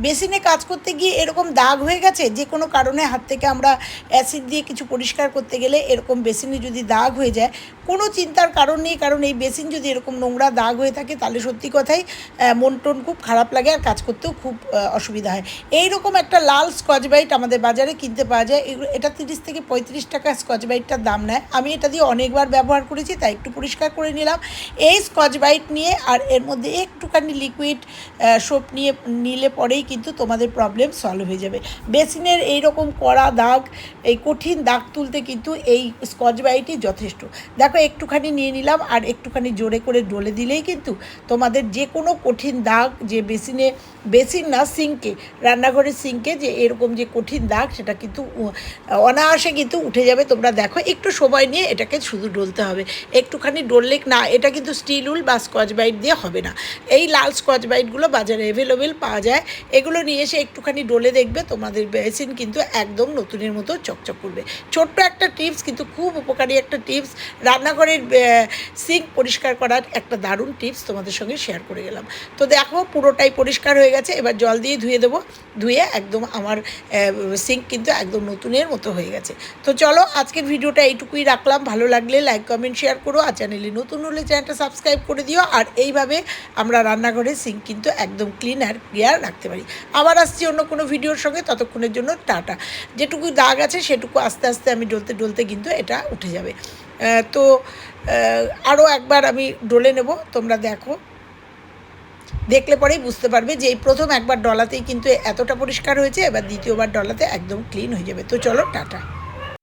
বেসিনে কাজ করতে গিয়ে এরকম দাগ হয়ে গেছে, যে কোনো কারণে হাত থেকে আমরা অ্যাসিড দিয়ে কিছু পরিষ্কার করতে গেলে এরকম বেসিনে যদি দাগ হয়ে যায়, কোনো চিন্তার কারণ নেই, কারণ এই বেসিন যদি এরকম নোংরা দাগ হয়ে থাকে তাহলে সত্যি কথাই মন টন খুব খারাপ লাগে আর কাজ করতেও খুব অসুবিধা হয়। এই রকম একটা লাল স্কচ ব্রাইট আমাদের বাজারে কিনতে পাওয়া যায়, এটা 30 থেকে 35 টাকা স্কচ ব্রাইটটার দাম নেয়। আমি এটা দিয়ে অনেকবার ব্যবহার করেছি, তাই একটু পরিষ্কার করে নিলাম। এই স্কচ ব্রাইট নিয়ে আর এর মধ্যে একটুখানি লিকুইড সোপ নিলে পরেই কিন্তু তোমাদের প্রবলেম সলভ হয়ে যাবে। বেসিনের এই রকম কড়া দাগ, এই কঠিন দাগ তুলতে কিন্তু এই স্কচ ব্রাইটই যথেষ্ট। দেখো একটুখানি নিয়ে নিলাম আর একটুখানি জোরে করে ডলে দিলেই কিন্তু তোমাদের যে কোনো কঠিন দাগ, যে বেসিন না সিঙ্কে, রান্নাঘরের সিঙ্কে যে এরকম যে কঠিন দাগ, সেটা কিন্তু অনায়াসে কিন্তু উঠে যাবে। তোমরা দেখো একটু সময় নিয়ে এটাকে শুধু ডলতে হবে, একটুখানি ডললে না, এটা কিন্তু স্টিল উল বা স্কচ ব্রাইট দিয়ে হবে না। এই লাল স্কচ ব্রাইটগুলো বাজারে অ্যাভেলেবেল পাওয়া যায়, এগুলো নিয়ে এসে একটুখানি ডলে দেখবে তোমাদের বেসিন কিন্তু একদম নতুনের মতো চকচক করবে। ছোট্ট একটা টিপস, কিন্তু খুব উপকারী একটা টিপস, রান্নাঘরের সিঙ্ক পরিষ্কার করার একটা দারুণ টিপস তোমাদের সঙ্গে শেয়ার করে গেলাম। তো দেখো পুরোটাই পরিষ্কার হয়ে গেছে, এবার জল দিয়ে ধুয়ে দেবো, ধুয়ে একদম আমার সিঙ্ক কিন্তু একদম নতুনের মতো হয়ে গেছে। তো চলো আজকের ভিডিওটা এইটুকুই রাখলাম, ভালো লাগলে লাইক কমেন্ট শেয়ার করো, আর চ্যানেলে নতুন হলে চ্যানেলটা সাবস্ক্রাইব করে দিও। আর এইভাবে আমরা রান্নাঘরের সিঙ্ক কিন্তু একদম ক্লিন আর ক্লিয়ার রাখতে পারি। আবার আসছি অন্য কোনো ভিডিওর সঙ্গে, ততক্ষণের জন্য টাটা। যেটুকু দাগ আছে সেটুকু আস্তে আস্তে আমি ডলতে ডলতে কিন্তু এটা উঠে যাবে। তো আরও একবার আমি ডলে নেব, তোমরা দেখো, দেখলে পরেই বুঝতে পারবে যে এই প্রথম একবার ডলাতেই কিন্তু এতটা পরিষ্কার হয়েছে, এবার দ্বিতীয়বার ডলাতে একদম ক্লিন হয়ে যাবে। তো চলো টাটা।